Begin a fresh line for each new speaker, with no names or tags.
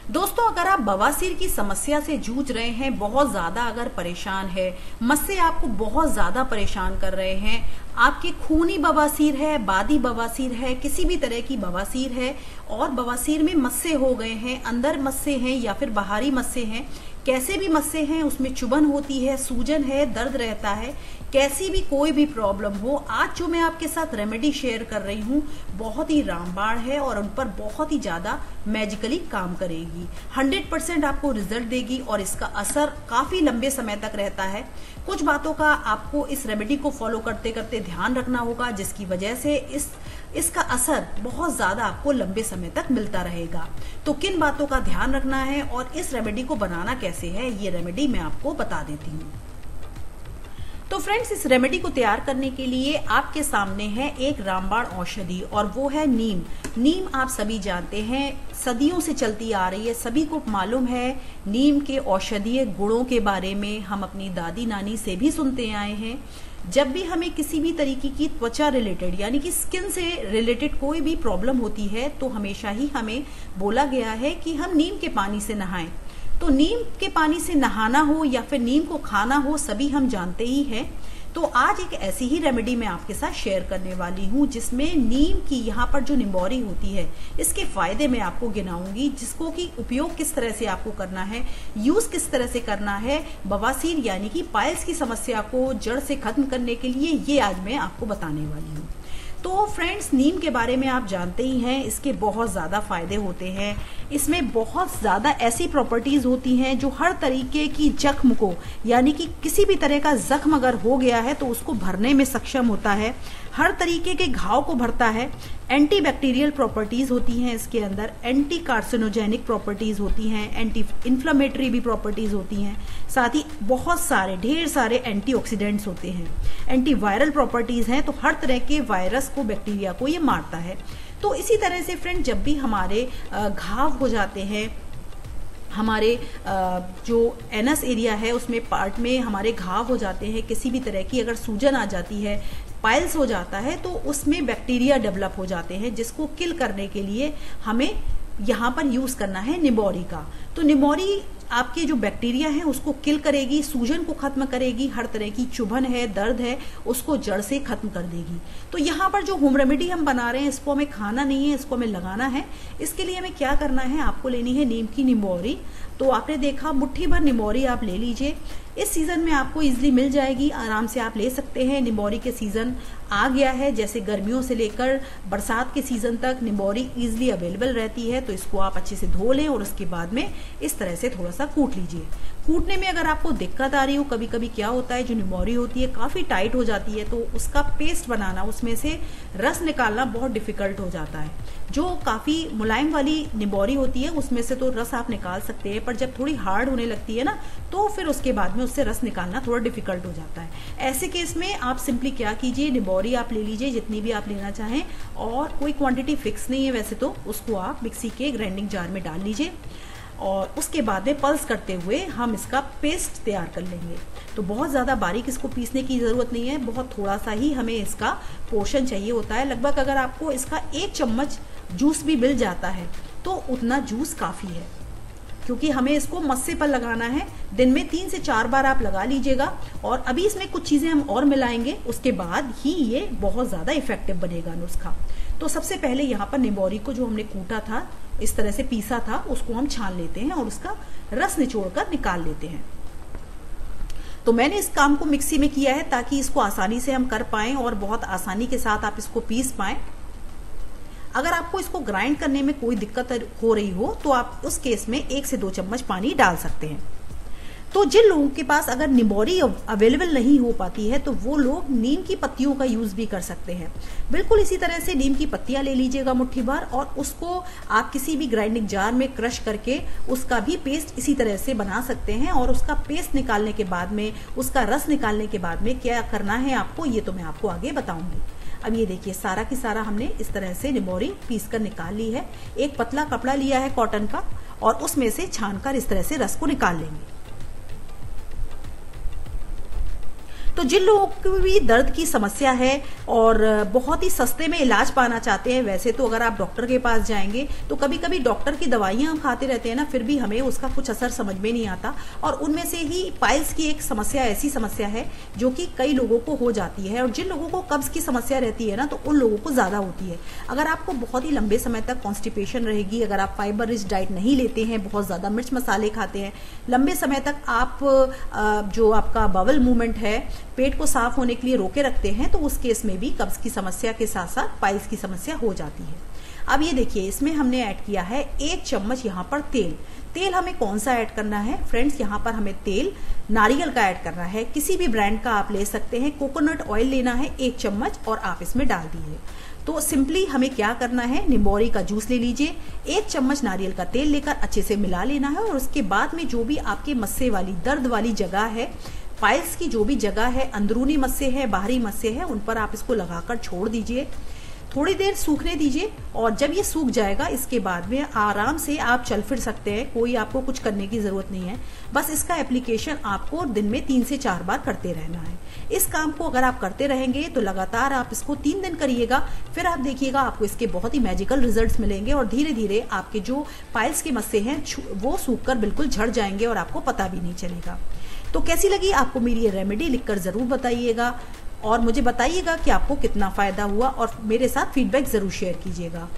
दोस्तों, अगर आप बवासीर की समस्या से जूझ रहे हैं, बहुत ज्यादा अगर परेशान है, मस्से आपको बहुत ज्यादा परेशान कर रहे हैं, आपके खूनी बवासीर है, बादी बवासीर है, किसी भी तरह की बवासीर है और बवासीर में मस्से हो गए हैं, अंदर मस्से हैं या फिर बाहरी मस्से हैं, कैसे भी मस्से हैं, उसमें चुभन होती है, सूजन है, दर्द रहता है, कैसी भी कोई भी प्रॉब्लम हो, आज जो मैं आपके साथ रेमेडी शेयर कर रही हूँ बहुत ही रामबाण है और उन पर बहुत ही ज्यादा मैजिकली काम करेगी। 100% आपको रिजल्ट देगी और इसका असर काफी लंबे समय तक रहता है। कुछ बातों का आपको इस रेमेडी को फॉलो करते करते ध्यान रखना होगा, जिसकी वजह से इसका असर बहुत ज्यादा आपको लंबे समय तक मिलता रहेगा। तो किन बातों का ध्यान रखना है और इस रेमेडी को बनाना कैसे है, ये रेमेडी मैं आपको बता देती हूँ। तो फ्रेंड्स, इस रेमेडी को तैयार करने के लिए आपके सामने है एक रामबाण औषधि और वो है नीम। नीम आप सभी जानते हैं, सदियों से चलती आ रही है, सभी को मालूम है नीम के औषधीय गुणों के बारे में। हम अपनी दादी नानी से भी सुनते आए हैं। जब भी हमें किसी भी तरीके की त्वचा रिलेटेड यानी कि स्किन से रिलेटेड कोई भी प्रॉब्लम होती है तो हमेशा ही हमें बोला गया है कि हम नीम के पानी से नहाएं। तो नीम के पानी से नहाना हो या फिर नीम को खाना हो, सभी हम जानते ही हैं। तो आज एक ऐसी ही रेमेडी मैं आपके साथ शेयर करने वाली हूँ जिसमें नीम की यहाँ पर जो निम्बोरी होती है, इसके फायदे मैं आपको गिनाऊंगी, जिसको कि उपयोग किस तरह से आपको करना है, यूज किस तरह से करना है, बवासीर यानी कि पाइल्स की समस्या को जड़ से खत्म करने के लिए, ये आज मैं आपको बताने वाली हूँ। तो फ्रेंड्स, नीम के बारे में आप जानते ही हैं, इसके बहुत ज़्यादा फायदे होते हैं। इसमें बहुत ज़्यादा ऐसी प्रॉपर्टीज़ होती हैं जो हर तरीके की जख्म को, यानी कि किसी भी तरह का जख्म अगर हो गया है तो उसको भरने में सक्षम होता है, हर तरीके के घाव को भरता है। एंटी बैक्टीरियल प्रॉपर्टीज होती हैं इसके अंदर, एंटी कार्सिनोजेनिक प्रॉपर्टीज होती हैं, एंटी इन्फ्लेमेटरी भी प्रॉपर्टीज होती हैं, साथ ही बहुत सारे ढेर सारे एंटीऑक्सीडेंट्स होते हैं, एंटी वायरल प्रॉपर्टीज हैं। तो हर तरह के वायरस को, बैक्टीरिया को ये मारता है। तो इसी तरह से फ्रेंड, जब भी हमारे घाव हो जाते हैं, हमारे जो एनस एरिया है उसमें पार्ट में हमारे घाव हो जाते हैं, किसी भी तरह की अगर सूजन आ जाती है, पाइल्स हो जाता है, तो उसमें बैक्टीरिया डेवलप हो जाते हैं, जिसको किल करने के लिए हमें यहाँ पर यूज करना है निम्बोरी का। तो निम्बोरी आपके जो बैक्टीरिया है उसको किल करेगी, सूजन को खत्म करेगी, हर तरह की चुभन है, दर्द है, उसको जड़ से खत्म कर देगी। तो यहाँ पर जो होम रेमेडी हम बना रहे हैं, इसको हमें खाना नहीं है, इसको हमें लगाना है। इसके लिए हमें क्या करना है, आपको लेनी है नीम की निम्बोरी। तो आपने देखा, मुट्ठी भर निम्बोरी आप ले लीजिए। इस सीजन में आपको इजीली मिल जाएगी, आराम से आप ले सकते हैं। निम्बोरी के सीजन आ गया है, जैसे गर्मियों से लेकर बरसात के सीजन तक निम्बोरी इजीली अवेलेबल रहती है। तो इसको आप अच्छे से धो लें और उसके बाद में इस तरह से थोड़ा सा कूट लीजिए। कूटने में अगर आपको दिक्कत आ रही हो, कभी कभी क्या होता है, जो निम्बोरी होती है काफी टाइट हो जाती है, तो उसका पेस्ट बनाना, उसमें से रस निकालना बहुत डिफिकल्ट हो जाता है। जो काफी मुलायम वाली निम्बोरी होती है उसमें से तो रस आप निकाल सकते हैं, पर जब थोड़ी हार्ड होने लगती है ना, तो फिर उसके बाद में उससे रस निकालना थोड़ा डिफिकल्ट हो जाता है। ऐसे केस में आप सिंपली क्या कीजिए, निम्बोरी आप ले लीजिए जितनी भी आप लेना चाहें, और कोई क्वांटिटी फिक्स नहीं है वैसे तो, उसको आप मिक्सी के ग्राइंडिंग जार में डाल लीजिए और उसके बाद में पल्स करते हुए हम इसका पेस्ट तैयार कर लेंगे। तो बहुत ज़्यादा बारीक इसको पीसने की ज़रूरत नहीं है, बहुत थोड़ा सा ही हमें इसका पोर्शन चाहिए होता है। लगभग अगर आपको इसका 1 चम्मच जूस भी मिल जाता है तो उतना जूस काफ़ी है, क्योंकि हमें इसको मस्से पर लगाना है। दिन में 3 से 4 बार आप लगा लीजिएगा। और अभी इसमें कुछ चीज़ें हम और मिलाएंगे, उसके बाद ही ये बहुत ज़्यादा इफेक्टिव बनेगा नुस्खा। तो सबसे पहले यहाँ पर निम्बोरी को जो हमने कूटा था, इस तरह से पीसा था, उसको हम छान लेते हैं और उसका रस निचोड़कर निकाल लेते हैं। तो मैंने इस काम को मिक्सी में किया है ताकि इसको आसानी से हम कर पाएं और बहुत आसानी के साथ आप इसको पीस पाएं। अगर आपको इसको ग्राइंड करने में कोई दिक्कत हो रही हो तो आप उस केस में 1 से 2 चम्मच पानी डाल सकते हैं। तो जिन लोगों के पास अगर निम्बोरी अवेलेबल नहीं हो पाती है तो वो लोग नीम की पत्तियों का यूज भी कर सकते हैं। बिल्कुल इसी तरह से नीम की पत्तियां ले लीजिएगा मुट्ठी भर, और उसको आप किसी भी ग्राइंडिंग जार में क्रश करके उसका भी पेस्ट इसी तरह से बना सकते हैं। और उसका पेस्ट निकालने के बाद में, उसका रस निकालने के बाद में क्या करना है आपको, ये तो मैं आपको आगे बताऊंगी। अब ये देखिए, सारा की सारा हमने इस तरह से निम्बोरी पीस कर निकाल ली है। एक पतला कपड़ा लिया है कॉटन का और उसमें से छानकर इस तरह से रस को निकाल लेंगे। तो तो जिन लोगों को भी दर्द की समस्या है और बहुत ही सस्ते में इलाज पाना चाहते हैं, वैसे तो अगर आप डॉक्टर के पास जाएंगे तो कभी कभी डॉक्टर की दवाइयां हम खाते रहते हैं ना, फिर भी हमें उसका कुछ असर समझ में नहीं आता। और उनमें से ही पाइल्स की एक समस्या ऐसी समस्या है जो कि कई लोगों को हो जाती है, और जिन लोगों को कब्ज की समस्या रहती है ना, तो उन लोगों को ज़्यादा होती है। अगर आपको बहुत ही लंबे समय तक कॉन्स्टिपेशन रहेगी, अगर आप फाइबर रिच डाइट नहीं लेते हैं, बहुत ज़्यादा मिर्च मसाले खाते हैं, लंबे समय तक आप जो आपका बावल मूवमेंट है, पेट को साफ होने के लिए रोके रखते हैं, तो उस केस में भी कब्ज की समस्या के साथ साथ पाइल्स की समस्या हो जाती है। अब ये देखिए, इसमें हमने ऐड किया है 1 चम्मच यहाँ पर तेल। तेल हमें कौन सा ऐड करना है फ्रेंड्स? यहाँ पर हमें तेल नारियल का ऐड करना है, किसी भी ब्रांड का आप ले सकते हैं। कोकोनट ऑयल लेना है 1 चम्मच और आप इसमें डाल दीजिए। तो सिंपली हमें क्या करना है, निम्बोरी का जूस ले लीजिए, 1 चम्मच नारियल का तेल लेकर अच्छे से मिला लेना है, और उसके बाद में जो भी आपके मस्से वाली दर्द वाली जगह है, पाइल्स की जो भी जगह है, अंदरूनी मस्से है, बाहरी मस्से है, उन पर आप इसको लगाकर छोड़ दीजिए, थोड़ी देर सूखने दीजिए। और जब ये सूख जाएगा, इसके बाद में आराम से आप चल फिर सकते हैं, कोई आपको कुछ करने की जरूरत नहीं है। बस इसका एप्लीकेशन आपको दिन में 3 से 4 बार करते रहना है। इस काम को अगर आप करते रहेंगे तो लगातार आप इसको 3 दिन करिएगा, फिर आप देखिएगा आपको इसके बहुत ही मैजिकल रिजल्ट्स मिलेंगे, और धीरे धीरे आपके जो पाइल्स के मस्से हैं वो सूखकर बिल्कुल झड़ जाएंगे और आपको पता भी नहीं चलेगा। तो कैसी लगी आपको मेरी ये रेमेडी, लिखकर जरूर बताइएगा, और मुझे बताइएगा कि आपको कितना फायदा हुआ, और मेरे साथ फीडबैक जरूर शेयर कीजिएगा।